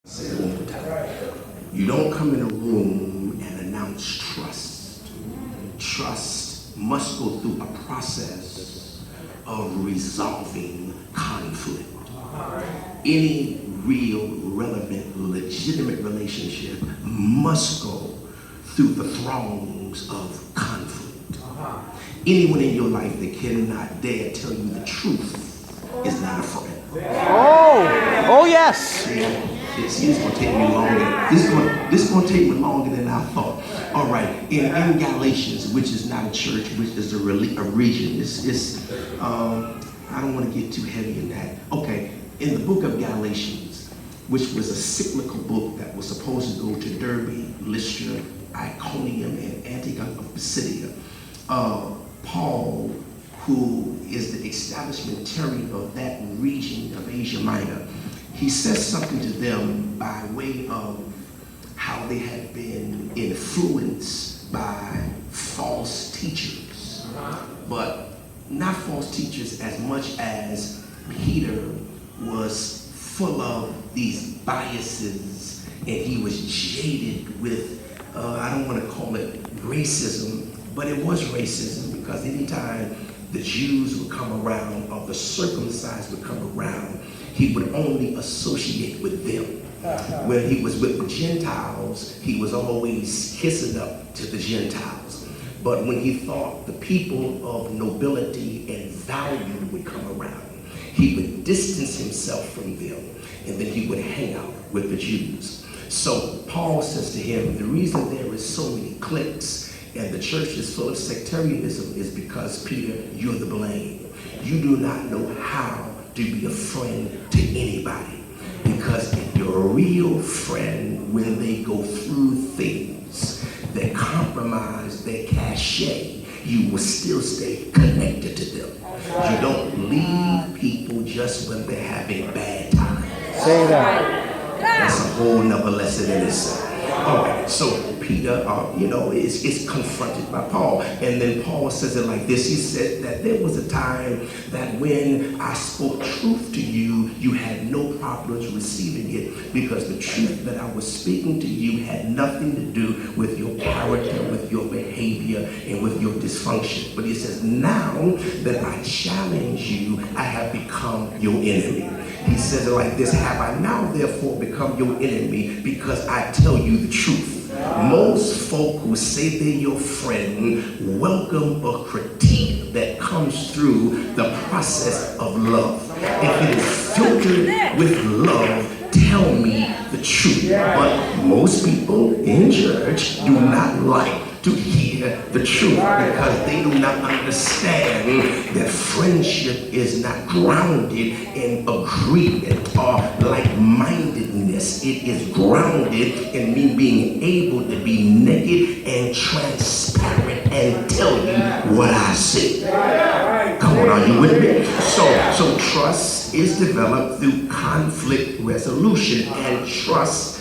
Say it one more time. You don't come in a room and announce trust. Trust must go through a process of resolving conflict. Any real, relevant, legitimate relationship must go through the throngs of conflict. Anyone in your life that cannot dare tell you the truth is not a friend. Oh yes. See, it's going to take me longer. This is going to take me longer than I thought. All right, in Galatians, which is not a church, which is a region. I don't want to get too heavy in that. Okay, in the book of Galatians, which was a cyclical book that was supposed to go to Derbe, Liston, Iconium, and Antioch of Pisidia, Paul, who is the establishmentarian of that region of Asia Minor, he says something to them by way of how they had been influenced by false teachers. But not false teachers as much as Peter was full of these biases and he was jaded with, I don't want to call it racism, but it was racism because anytime the Jews would come around or the circumcised would come around, he would only associate with them. When he was with the Gentiles, he was always kissing up to the Gentiles. But when he thought the people of nobility and value would come around, he would distance himself from them, and then he would hang out with the Jews. So Paul says to him, the reason there is so many cliques and the church is full of sectarianism is because, Peter, you're the blame. You do not know how to be a friend to anybody. Because your real friend, when they go through things that compromise their cachet, you will still stay connected to them. You don't leave people just when they're having bad times. Say that. That's a whole nother lesson in itself. All right, so Peter, is confronted by Paul. And then Paul says it like this. He said that there was a time that when I spoke truth to you, you had no problems receiving it because the truth that I was speaking to you had nothing to do with your character, with your behavior, and with your dysfunction. But he says, now that I challenge you, I have become your enemy. He says it like this, have I now therefore become your enemy because I tell you the truth? Most folk who say they're your friend welcome a critique that comes through the process of love. If it is filtered with love, tell me the truth. But most people in church do not like to hear the truth because they do not understand that friendship is not grounded in agreement or like-mindedness. It is grounded in me being able to be naked and transparent and tell you what I see. Come on, are you with me? So trust is developed through conflict resolution, and trust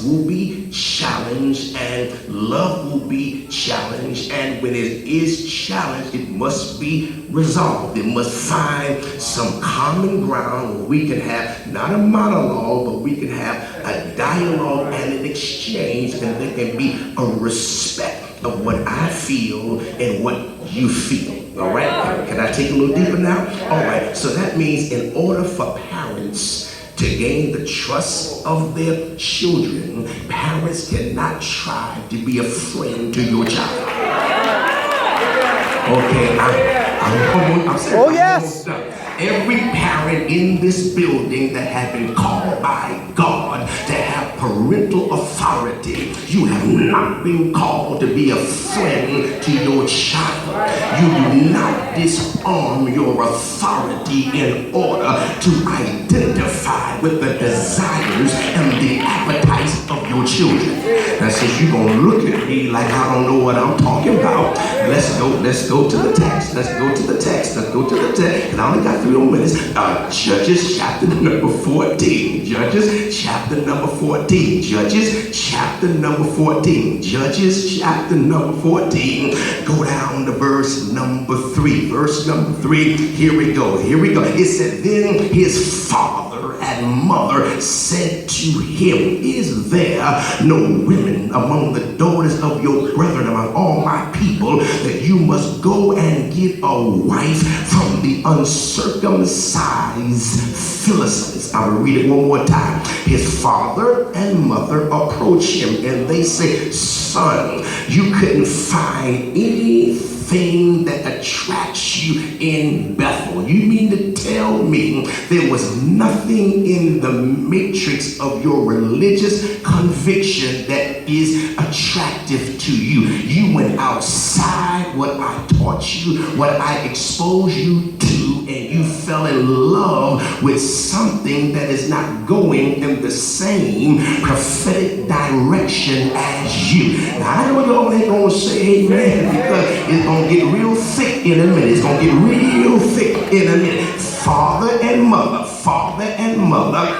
will be challenged and love will be challenged, and when it is challenged, it must be resolved. It must find some common ground where we can have not a monologue, but we can have a dialogue and an exchange, and there can be a respect of what I feel and what you feel. All right? Can I take a little deeper now? All right. So that means in order for parents to gain the trust of their children, parents cannot try to be a friend to your child. Okay, I'm saying, oh yes. Every parent in this building that have been called by God to have parental authority, you have not been called to be a friend to your child. You do not disarm your authority in order to identify with the desires and the appetites of your children. Now, since you're going to look at me like I don't know what I'm talking about, let's go to the text. Let's go to the text. And I only got 3 more minutes. Judges chapter number 14. Judges chapter number 14. Judges chapter number 14. Judges chapter number 14. Go down to verse number 3. Verse number 3. Here we go. It said, then his father and mother said to him, is there no women among the daughters of your brethren, among all my people, that you must go and get a wife from the uncircumcised Philistines? I will read it one more time. His father and mother approach him and they say, son, you couldn't find anything that attracts you in Bethel. You mean to tell me there was nothing in the matrix of your religious conviction that is attractive to you? You went outside what I taught you, what I exposed you to, and you fell in love with something that is not going in the same prophetic direction as you. Now, I know y'all ain't gonna say amen because it's gonna get real thick in a minute. It's gonna get real thick in a minute. Father and mother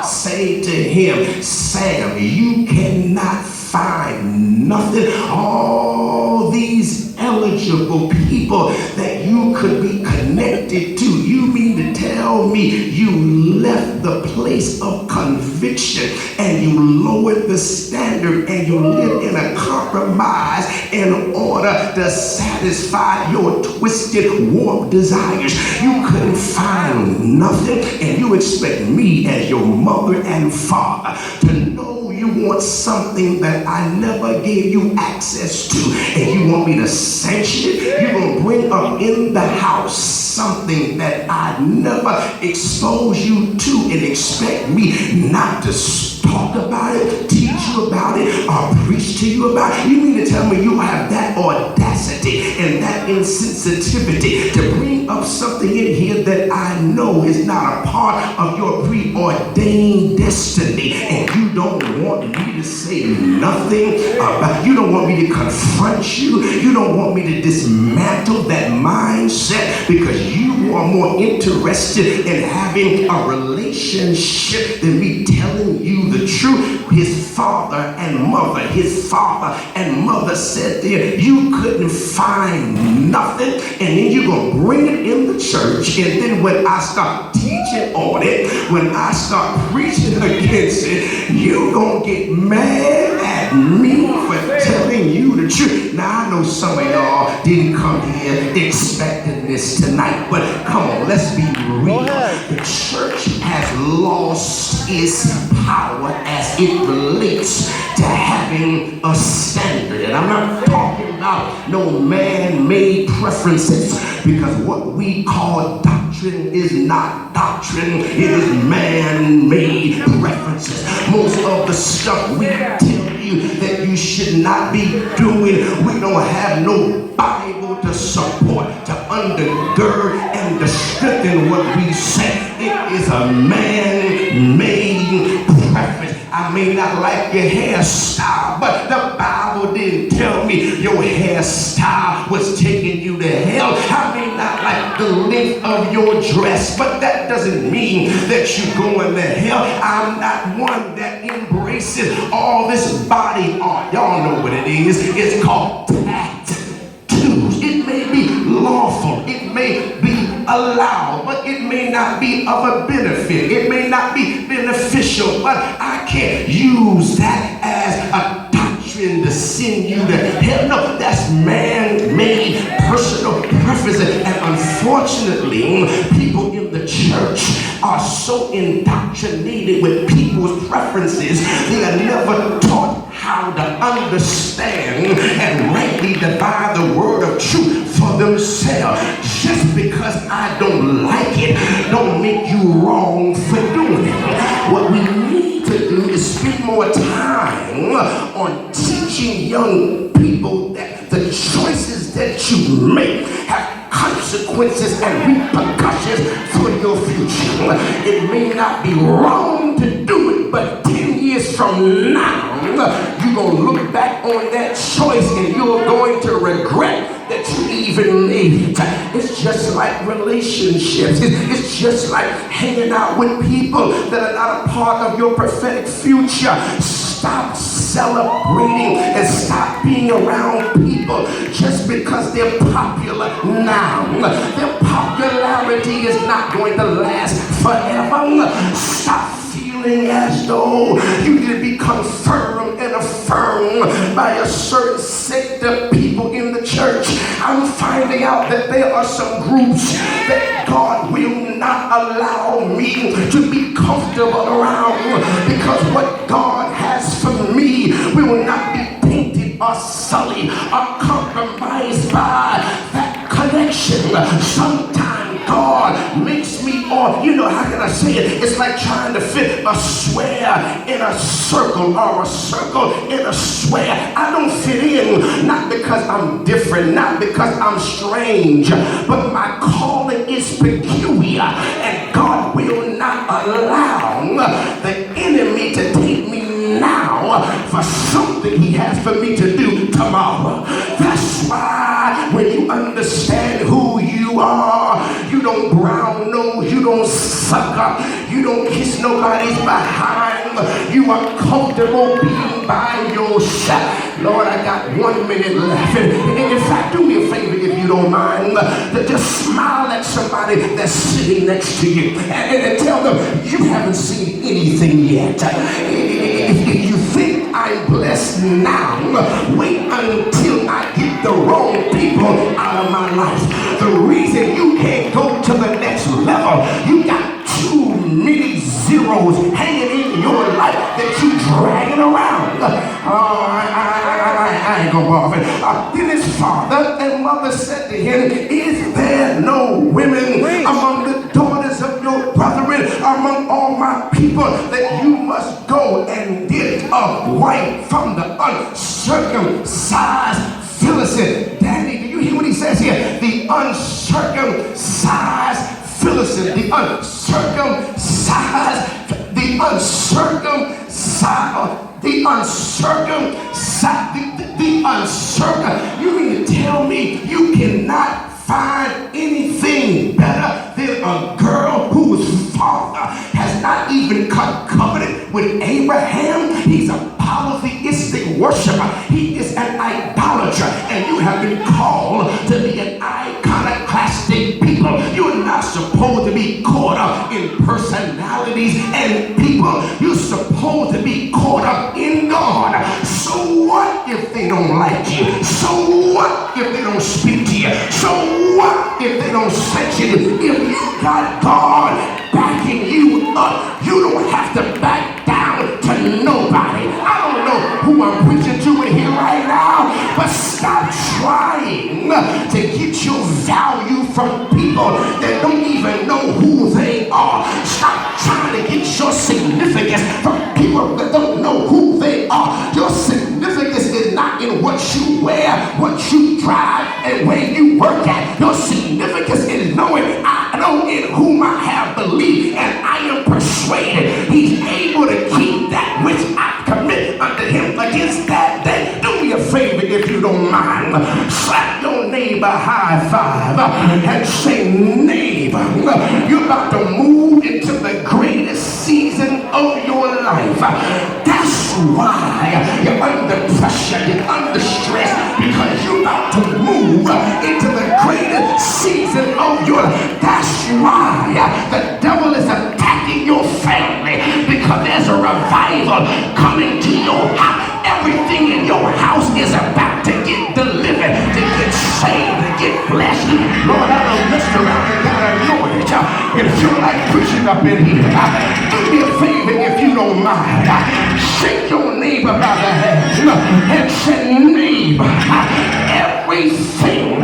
say to him, Sam, you cannot find nothing. All these eligible people that you could be connected to. You mean to tell me you left the place of conviction and you lowered the standard and you lived in a compromise in order to satisfy your twisted, warped desires? You couldn't find nothing, and you expect me as your mother and father to know you want something that I never gave you access to, and you want me to sanction it? You're going to bring up in the house something that I never exposed you to and expect me not to talk about it, teach you about it, or preach to you about it? You mean to tell me you have that audacity and that insensitivity to bring up something in here that I know is not a part of your preordained destiny, and you don't want me to say nothing about, you don't want me to confront you, you don't want me to dismantle that mindset because you are more interested in having a relationship than me telling you the truth? His father and mother said there, you couldn't find nothing, and then you're going to bring it in the church, and then when I start teaching on it, when I start preaching against it, you're going to get mad at me for telling you the truth. Now, I know some of y'all didn't come here expecting this tonight, but come on, let's be real. The church has lost its power as it relates to having a standard. And I'm not talking about no man-made preferences, because what we call doctrine is not doctrine, it is man-made preferences. Most of the stuff we tell you that you should not be doing, we don't have no Bible to support, to undergird and to strengthen what we say. It is a man-made preference. I may not like your hairstyle, but the Bible didn't tell me your hairstyle was taking you to hell. I may not like the length of your dress, but that doesn't mean that you're going to hell. I'm not one that embraces all this body art. Y'all know what it is. It's called tattoos. It may be lawful. It may be allowed, but it may not be of a benefit. It may not be beneficial, but I can't use that as a doctrine to send you to hell. No, that's man-made personal preference. And unfortunately, people in the church are so indoctrinated with people's preferences, they are never taught how to understand and rightly divide the word of truth for themselves. Just because I don't like it don't make you wrong for doing it. What we need to do is spend more time on teaching young people that the choices that you make have consequences and repercussions for your future. It may not be wrong to do it, but 10 years from now, you're going to look back on that choice and you're going to regret that you even made it. It's just like relationships. It's just like hanging out with people that are not a part of your prophetic future. Stop celebrating and stop being around people just because they're popular now. Their popularity is not going to last forever. Stop feeling as though you need to be confirmed and affirmed by a certain sect of people in the church. I'm finding out that there are some groups that God will not allow me to be comfortable around, because what God has for me will not be painted or sullied or compromised by that connection. Sometimes God makes me, or how can I say it? It's like trying to fit a square in a circle or a circle in a square. I don't fit in, not because I'm different, not because I'm strange, but my calling is peculiar, and God will not allow the enemy to take me now for something he has for me to do tomorrow. That's why when you understand who you are, you don't brown nose, you don't suck up, you don't kiss nobody's behind. You are comfortable being by yourself. Lord, I got 1 minute left. And in fact, do me a favor if you don't mind, to just smile at somebody that's sitting next to you and tell them you haven't seen anything yet. If you think I'm blessed now, wait until I get the wrong people out of my life. The reason you can't go to the next level, you got too many zeros hanging in your life that you dragging around. I ain't gonna bother. Then his father and mother said to him, is there no women among the daughters of your brethren, among all my people, that you must go and get a wife from the uncircumcised Philistine? Daddy, do you hear what he says here? The uncircumcised Philistine, the uncircumcised. You mean to tell me you cannot find anything better than a girl whose father has not even cut covenant with Abraham? He's a polytheistic worshiper. He is an idolater, and you have been called to be an iconoclastic people. You're not supposed to be caught up in personalities and people. You're supposed to be caught up in God. So what if they don't like you? So what if they don't speak to you? So what if they don't sense you? If you got God backing you up, you don't have to back down to nobody. I don't know who I'm preaching to in here right now, but stop trying to get your value from people that don't even know who they are. Stop trying to get your significance from people that don't know who they are. Your significance is not in what you wear, what you drive, and where you work at. Your significance is knowing I know in whom I have believed, and I am persuaded he's able to keep that which I commit unto him against that day. Do me a favor if you don't mind. Slap your neighbor high five and say, neighbor, you're about to move into the greatest season of your life. That's why you're under pressure, you're under stress, because you're about to move into the greatest season of your life. That's why the devil is attacking your family, because there's a revival coming to your house. Everything in your house is about to get delivered, to get saved, to get blessed. Lord, I don't mess around and got anointed and feel like preaching up in here. Do me a favor if you don't mind. Shake your neighbor by the hand and say, neighbor, everything